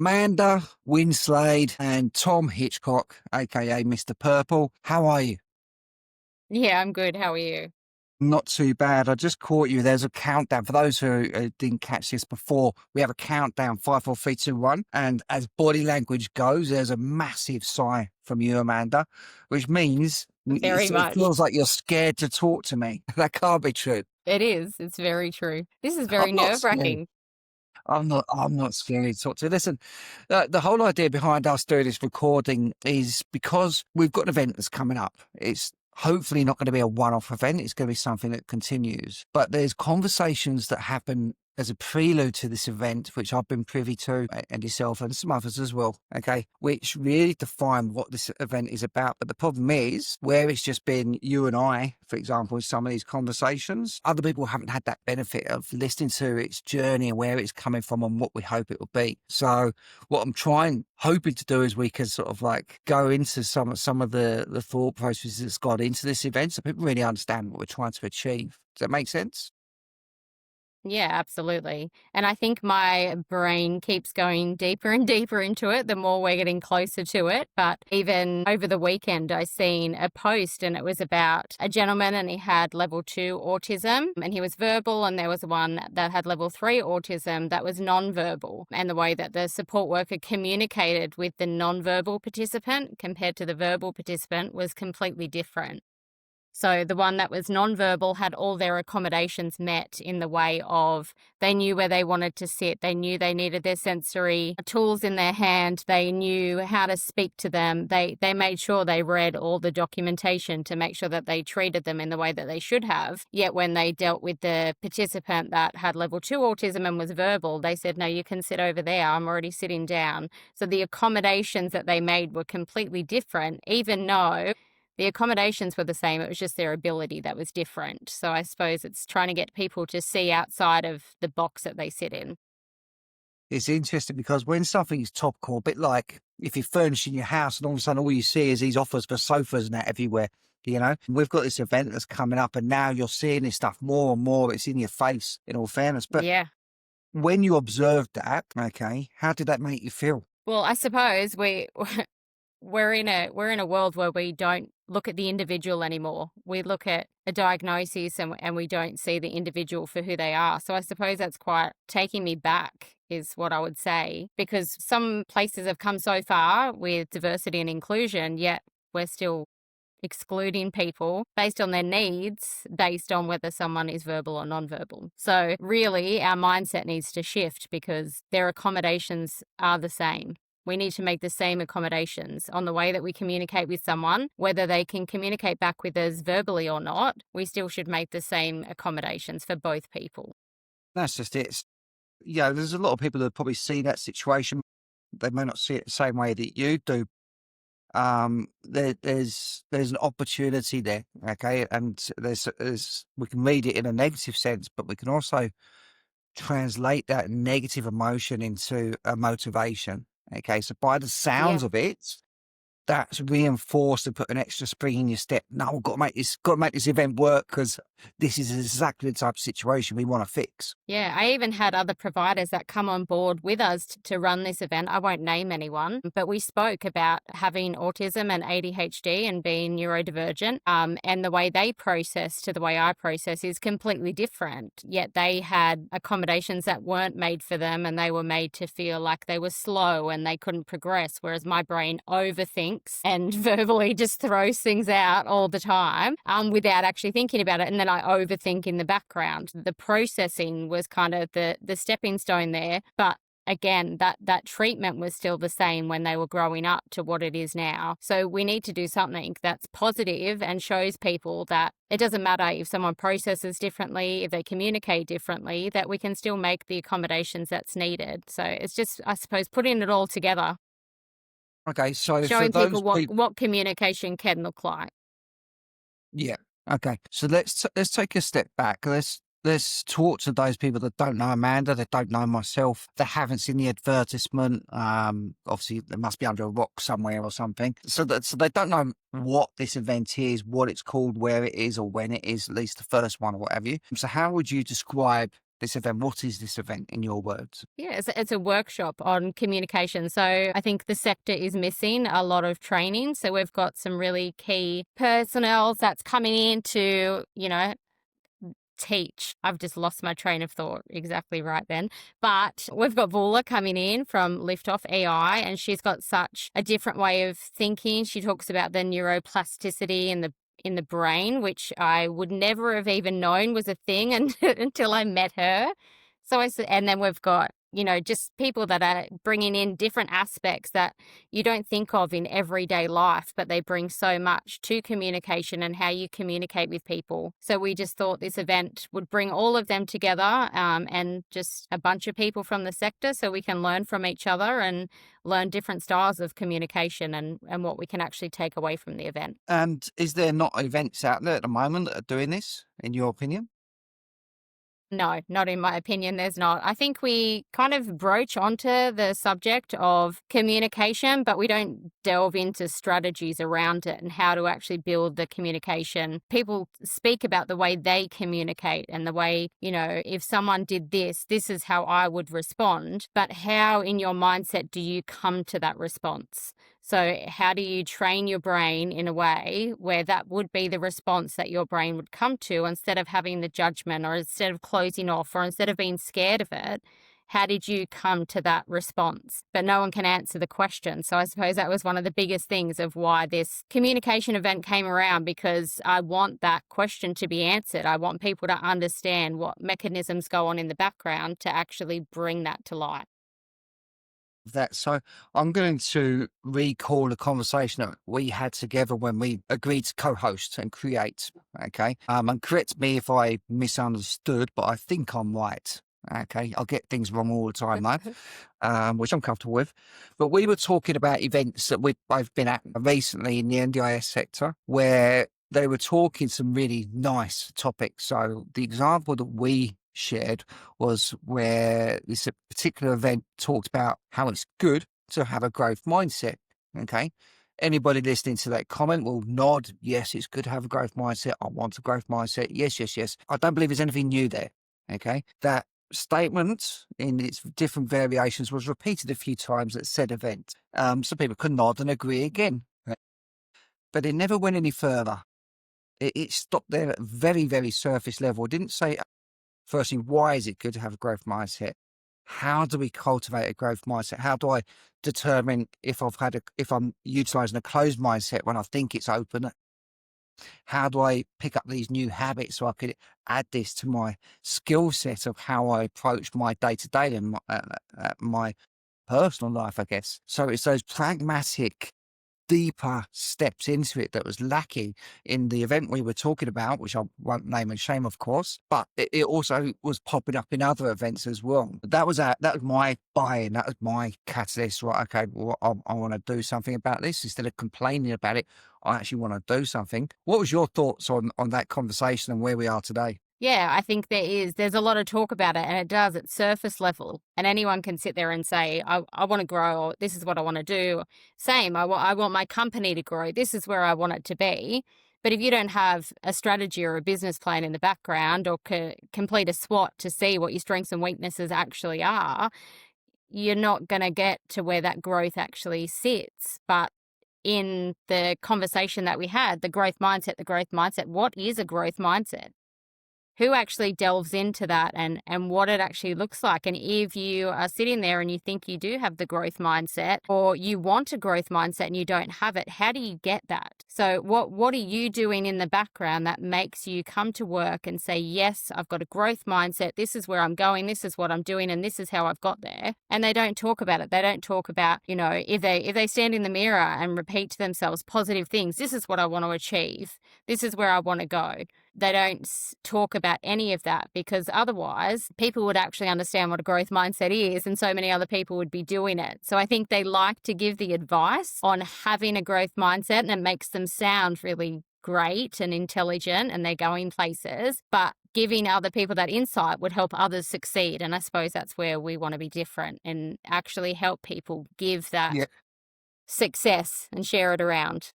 Amanda, Winslade, and Tom Hitchcock, aka Mr. Purple. How are you? Yeah, I'm good. How are you? Not too bad. I just caught you. There's a countdown. For those who didn't catch this before, we have a countdown 5, 4, 3, 2, 1. And as body language goes, there's a massive sigh from you, Amanda, which means Very it much. feels like you're scared to talk to me. That can't be true. It is. It's very true. This is I'm very not scared. nerve-wracking. I'm not scared to talk to you. Listen, the whole idea behind us doing this recording is because we've got an event that's coming up. It's hopefully not going to be a one-off event. It's going to be something that continues. But there's conversations that happen as a prelude to this event, which I've been privy to, and yourself and some others as well, okay, which really define what this event is about. But the problem is, where it's just been you and I, for example, in some of these conversations, other people haven't had that benefit of listening to its journey and where it's coming from and what we hope it will be. So what I'm hoping to do is we can sort of like go into some of the thought processes that's got into this event so people really understand what we're trying to achieve. Does that make sense? Yeah, absolutely. And I think my brain keeps going deeper and deeper into it the more we're getting closer to it. But even over the weekend, I seen a post and it was about a gentleman and he had level 2 autism and he was verbal, and there was one that had level 3 autism that was non-verbal. And the way that the support worker communicated with the non-verbal participant compared to the verbal participant was completely different. So the one that was nonverbal had all their accommodations met in the way of they knew where they wanted to sit, they knew they needed their sensory tools in their hand, they knew how to speak to them, they made sure they read all the documentation to make sure that they treated them in the way that they should have. Yet when they dealt with the participant that had level 2 autism and was verbal, they said, no, you can sit over there, I'm already sitting down. So the accommodations that they made were completely different, even though the accommodations were the same. It was just their ability that was different. So I suppose it's trying to get people to see outside of the box that they sit in. It's interesting because when something is topical, a bit like if you're furnishing your house and all of a sudden all you see is these offers for sofas and that everywhere, you know, we've got this event that's coming up and now you're seeing this stuff more and more. It's in your face, in all fairness. But Yeah. when you observed that, okay, how did that make you feel? Well, I suppose we're in a world where we don't look at the individual anymore. We look at a diagnosis and we don't see the individual for who they are. So I suppose that's quite taking me back is what I would say, because some places have come so far with diversity and inclusion, yet we're still excluding people based on their needs, based on whether someone is verbal or nonverbal. So really our mindset needs to shift because their accommodations are the same. We need to make the same accommodations on the way that we communicate with someone, whether they can communicate back with us verbally or not. We still should make the same accommodations for both people. That's just it. Yeah, there's a lot of people that probably see that situation. They may not see it the same way that you do. There's an opportunity there, okay, and there's we can read it in a negative sense, but we can also translate that negative emotion into a motivation. Okay, so by the sounds Yeah. of it, that's reinforced to put an extra spring in your step. No, we've got to make this event work because this is exactly the type of situation we want to fix. Yeah, I even had other providers that come on board with us to run this event. I won't name anyone, but we spoke about having autism and ADHD and being neurodivergent. And the way they process to the way I process is completely different. Yet they had accommodations that weren't made for them and they were made to feel like they were slow and they couldn't progress. Whereas my brain overthinks and verbally just throws things out all the time without actually thinking about it. And then I overthink in the background. The processing was kind of the stepping stone there. But again, that treatment was still the same when they were growing up to what it is now. So we need to do something that's positive and shows people that it doesn't matter if someone processes differently, if they communicate differently, that we can still make the accommodations that's needed. So it's just, I suppose, putting it all together, Okay, so for showing those people people, what communication can look like. yeah, okay, so let's take a step back. Let's talk to those people that don't know Amanda, that don't know myself, that haven't seen the advertisement. Obviously, they must be under a rock somewhere or something. So they don't know what this event is, what it's called, where it is, or when it is, at least the first one or what have you. So how would you describe this event? What is this event in your words? Yeah, it's a workshop on communication. So I think the sector is missing a lot of training. So we've got some really key personnel that's coming in to, teach. I've just lost my train of thought exactly right then. But we've got Vula coming in from Liftoff AI, and she's got such a different way of thinking. She talks about the neuroplasticity in the brain, which I would never have even known was a thing until I met her. And then we've got, just people that are bringing in different aspects that you don't think of in everyday life, but they bring so much to communication and how you communicate with people. So we just thought this event would bring all of them together, and just a bunch of people from the sector, so we can learn from each other and learn different styles of communication and what we can actually take away from the event. And is there not events out there at the moment that are doing this, in your opinion? No, not in my opinion, there's not. I think we kind of broach onto the subject of communication, but we don't delve into strategies around it and how to actually build the communication. People speak about the way they communicate and the way, if someone did this, this is how I would respond. But how in your mindset do you come to that response? So how do you train your brain in a way where that would be the response that your brain would come to, instead of having the judgment, or instead of closing off, or instead of being scared of it? How did you come to that response? But no one can answer the question. So I suppose that was one of the biggest things of why this communication event came around, because I want that question to be answered. I want people to understand what mechanisms go on in the background to actually bring that to light. That so I'm going to recall a conversation that we had together when we agreed to co-host and create. Okay. And correct me if I misunderstood, but I think I'm right. Okay. I'll get things wrong all the time, though, which I'm comfortable with. But we were talking about events that we've both been at recently in the NDIS sector, where they were talking some really nice topics. So the example that we shared was where this particular event talked about how it's good to have a growth mindset. Okay. Anybody listening to that comment will nod. Yes, it's good to have a growth mindset. I want a growth mindset. Yes, yes, yes. I don't believe there's anything new there. Okay. That statement in its different variations was repeated a few times at said event. So people could nod and agree again. Right? But it never went any further. It stopped there at very, very surface level. It didn't say, firstly, why is it good to have a growth mindset? How do we cultivate a growth mindset? How do I determine if if I'm utilizing a closed mindset when I think it's open? How do I pick up these new habits so I could add this to my skill set of how I approach my day to day and my personal life, I guess. So it's those pragmatic, deeper steps into it that was lacking in the event we were talking about, which I won't name and shame, of course, but it also was popping up in other events as well. That was my buy-in. That was my catalyst. Right? Okay, well, I want to do something about this instead of complaining about it. I actually want to do something. What was your thoughts on that conversation and where we are today? Yeah, I think there's a lot of talk about it, and it does at surface level. And anyone can sit there and say, I want to grow, or this is what I want to do. Same, I want my company to grow. This is where I want it to be. But if you don't have a strategy or a business plan in the background, or complete a SWOT to see what your strengths and weaknesses actually are, you're not going to get to where that growth actually sits. But in the conversation that we had, the growth mindset, what is a growth mindset? Who actually delves into that and what it actually looks like? And if you are sitting there and you think you do have the growth mindset, or you want a growth mindset and you don't have it, how do you get that? So what are you doing in the background that makes you come to work and say, yes, I've got a growth mindset. This is where I'm going. This is what I'm doing. And this is how I've got there. And they don't talk about it. They don't talk about, if they stand in the mirror and repeat to themselves positive things, this is what I want to achieve. This is where I want to go. They don't talk about any of that, because otherwise people would actually understand what a growth mindset is, and so many other people would be doing it. So I think they like to give the advice on having a growth mindset, and it makes them sound really great and intelligent and they're going places, but giving other people that insight would help others succeed. And I suppose that's where we want to be different and actually help people give that Yeah. success and share it around.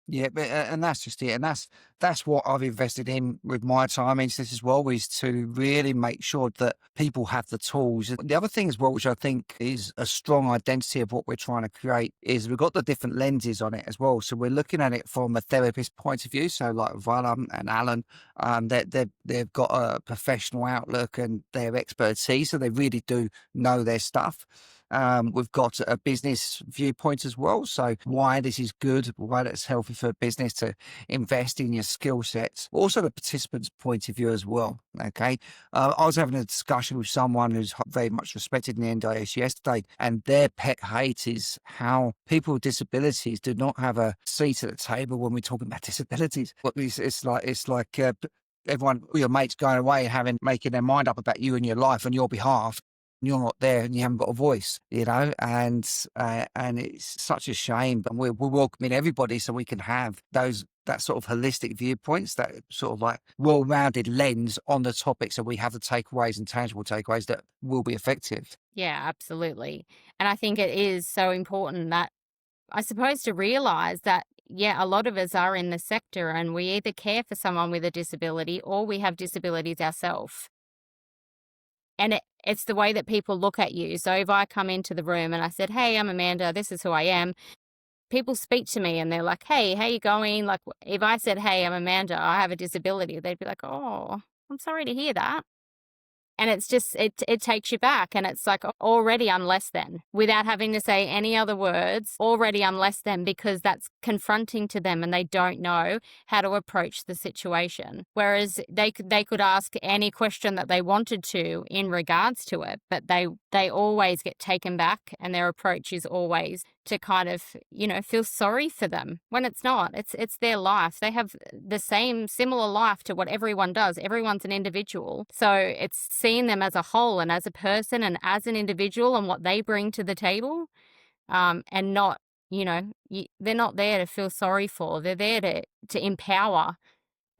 Yeah, but, and that's just it, and that's what I've invested in with my time into this as well, is to really make sure that people have the tools. The other thing as well, which I think is a strong identity of what we're trying to create, is we've got the different lenses on it as well. So we're looking at it from a therapist point of view. So like Viola and Alan, they've got a professional outlook and their expertise, so they really do know their stuff. We've got a business viewpoint as well. So why this is good, why that's healthy for business to invest in your skill sets. Also the participant's point of view as well. Okay. I was having a discussion with someone who's very much respected in the NDIS yesterday, and their pet hate is how people with disabilities do not have a seat at the table when we're talking about disabilities. It's like everyone, your mates going away and making their mind up about you and your life on your behalf. You're not there and you haven't got a voice, and it's such a shame. But we're welcoming everybody so we can have that sort of holistic viewpoints, that sort of like well-rounded lens on the topic, so we have the takeaways and tangible takeaways that will be effective. Yeah, absolutely. And I think it is so important that I suppose to realize that, yeah, a lot of us are in the sector and we either care for someone with a disability or we have disabilities ourselves. And it's the way that people look at you. So if I come into the room and I said, "Hey, I'm Amanda, this is who I am," people speak to me and they're like, "Hey, how you going?" Like if I said, "Hey, I'm Amanda, I have a disability," they'd be like, "Oh, I'm sorry to hear that." And it's just it takes you back, and it's like already I'm less than, without having to say any other words. Already I'm less than, because that's confronting to them and they don't know how to approach the situation. Whereas they could ask any question that they wanted to in regards to it, but they always get taken back, and their approach is always to kind of, feel sorry for them, when it's not. It's their life. They have the same similar life to what everyone does. Everyone's an individual. So it's seeing them as a whole and as a person and as an individual and what they bring to the table, and not, they're not there to feel sorry for. They're there to empower,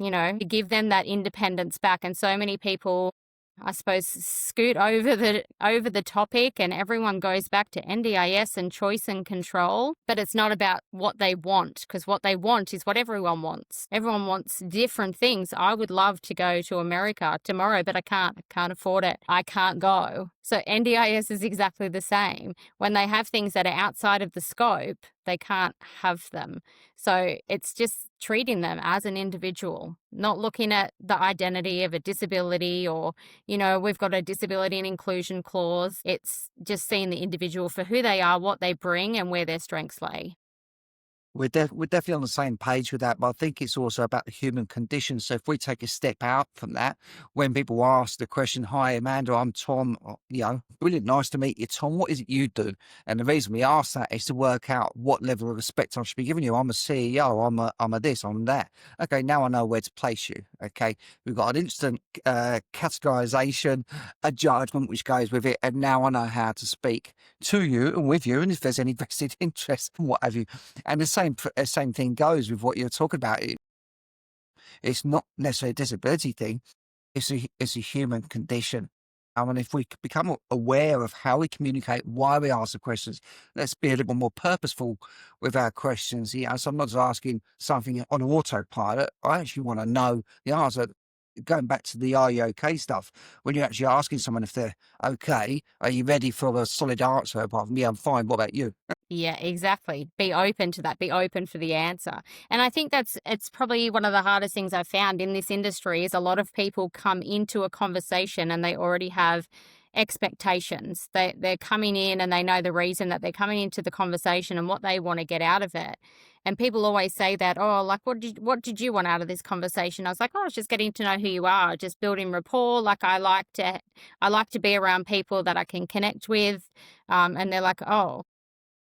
to give them that independence back. And so many people, I suppose, scoot over the topic, and everyone goes back to NDIS and choice and control. But it's not about what they want, because what they want is what everyone wants. Everyone wants different things. I would love to go to America tomorrow, but I can't. I can't afford it. I can't go. So NDIS is exactly the same. When they have things that are outside of the scope, they can't have them. So it's just treating them as an individual, not looking at the identity of a disability or, we've got a disability and inclusion clause. It's just seeing the individual for who they are, what they bring, and where their strengths lay. We're definitely on the same page with that, but I think it's also about the human condition. So if we take a step out from that, when people ask the question, "Hi, Amanda, I'm Tom," brilliant, nice to meet you, Tom. What is it you do? And the reason we ask that is to work out what level of respect I should be giving you. I'm a CEO. I'm a this. I'm that. Okay, now I know where to place you. Okay, we've got an instant categorization, a judgment which goes with it, and now I know how to speak to you and with you, and if there's any vested interest, what have you. And the same thing goes with what you're talking about. It's not necessarily a disability thing. It's a human condition. I mean, if we become aware of how we communicate, why we ask the questions, let's be a little more purposeful with our questions. So I'm not just asking something on autopilot. I actually want to know the answer. Going back to the "Are you okay?" stuff, when you're actually asking someone if they're okay, are you ready for a solid answer apart from, "Yeah, I'm fine. What about you?" Yeah, exactly. Be open to that. Be open for the answer. And I think it's probably one of the hardest things I've found in this industry is a lot of people come into a conversation and they already have expectations. They're coming in and they know the reason that they're coming into the conversation and what they want to get out of it. And people always say that, "Oh, like what did you want out of this conversation?" I was like, "Oh, I was just getting to know who you are, just building rapport. Like I like to be around people that I can connect with." And they're like, "Oh,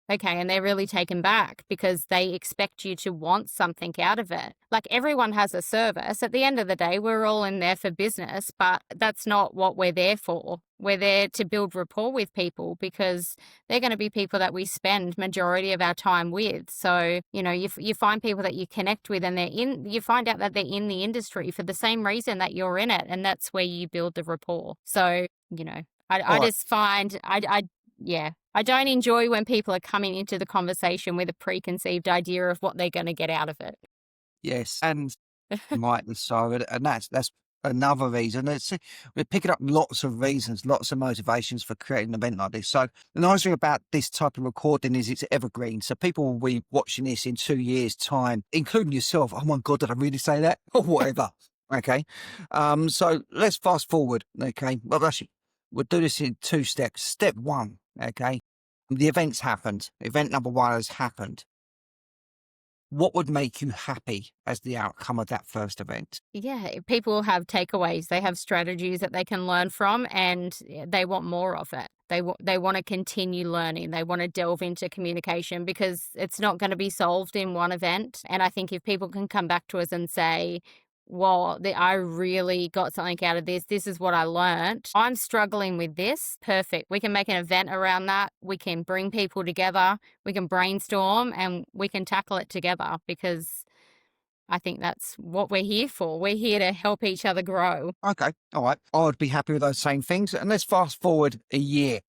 okay," and they're really taken back because they expect you to want something out of it. Like everyone has a service. At the end of the day, we're all in there for business, but that's not what we're there for. We're there to build rapport with people because they're going to be people that we spend majority of our time with. So, you find people that you connect with and you find out that they're in the industry for the same reason that you're in it. And that's where you build the rapport. So, I All right. just find, yeah. I don't enjoy when people are coming into the conversation with a preconceived idea of what they're going to get out of it. Yes, and rightly so, and that's another reason. We're picking up lots of reasons, lots of motivations for creating an event like this. So the nice thing about this type of recording is it's evergreen. So people will be watching this in 2 years' time, including yourself. Oh my God, did I really say that? Or whatever. Okay. So let's fast forward. Okay. Well, actually, we'll do this in 2 steps. Step 1. Okay. The event's happened. Event number 1 has happened. What would make you happy as the outcome of that first event? Yeah, people have takeaways. They have strategies that they can learn from, and they want more of it. They want to continue learning. They want to delve into communication because it's not going to be solved in one event. And I think if people can come back to us and say, well, I really got something out of this. This is what I learned. I'm struggling with this. Perfect. We can make an event around that. We can bring people together. We can brainstorm and we can tackle it together because I think that's what we're here for. We're here to help each other grow. Okay, all right. I would be happy with those same things. And let's fast forward a year.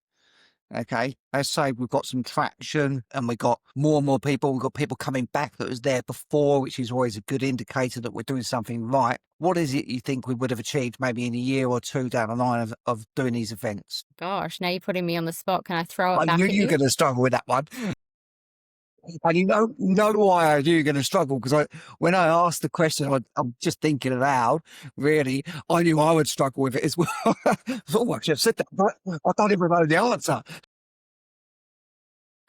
Okay, let's say we've got some traction and we've got more and more people. We've got people coming back that was there before, which is always a good indicator that we're doing something right. What is it you think we would have achieved maybe in a year or 2 down the line of doing these events? Gosh, now you're putting me on the spot. Can I throw I it back knew at you were you? going to struggle with that one. And you know why I knew you were going to struggle because when I asked the question, I'm just thinking aloud. Really, I knew I would struggle with it as well. Oh, I should have said that, but I don't even know the answer.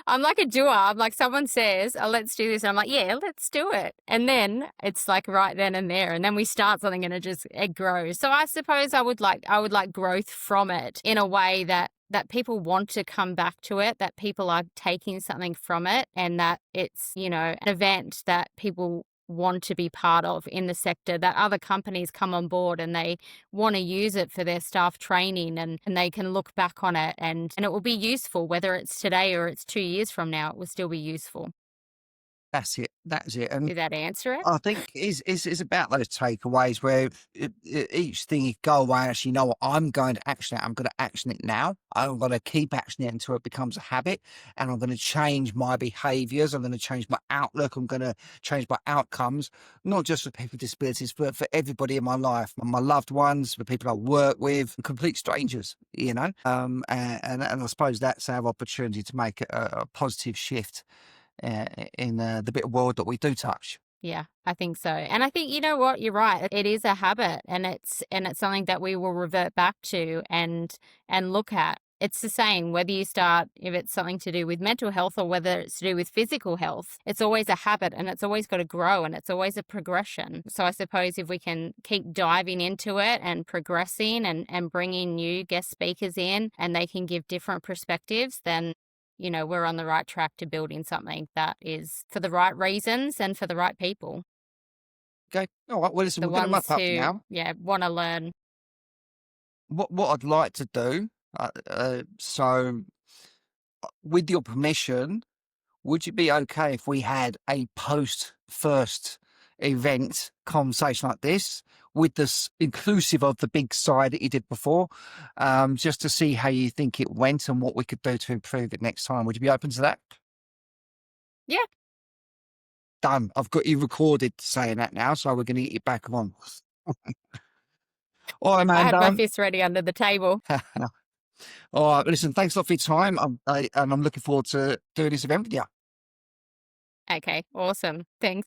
I'm like a doer. I'm like, someone says, oh, let's do this. And I'm like, yeah, let's do it. And then it's like right then and there. And then we start something and it grows. So I suppose I would like growth from it in a way that people want to come back to it, that people are taking something from it, and that it's, an event that people want to be part of in the sector, that other companies come on board and they want to use it for their staff training and they can look back on it and it will be useful, whether it's today or it's 2 years from now, it will still be useful. That's it. That's it. And Did that answer it? I think is about those takeaways where each thing you go away, actually, you know what, I'm going to action it. I'm going to action it now. I'm going to keep actioning it until it becomes a habit. And I'm going to change my behaviors. I'm going to change my outlook. I'm going to change my outcomes, not just for people with disabilities, but for everybody in my life, my loved ones, the people I work with, complete strangers, and I suppose that's our opportunity to make a positive shift in the bit of world that we do touch. Yeah, I think so. And I think, you know what, you're right. It is a habit and it's something that we will revert back to and look at. It's the same whether you start, if it's something to do with mental health or whether it's to do with physical health. It's always a habit and it's always got to grow and it's always a progression. So I suppose if we can keep diving into it and progressing and bringing new guest speakers in and they can give different perspectives, then we're on the right track to building something that is for the right reasons and for the right people. Okay. All right. Well, listen, The we're going to ones wrap up who, now. want to learn. What I'd like to do, so with your permission, would you be okay if we had a post first event conversation like this with this inclusive of the big side that you did before, just to see how you think it went and what we could do to improve it next time? Would you be open to that? Yeah, Done. I've got you recorded saying that now, so we're going to get you back on. All right, I man, had my done. fist ready under the table. All right, listen, thanks a lot for your time. And I'm looking forward to doing this event with you. Okay, awesome. Thanks.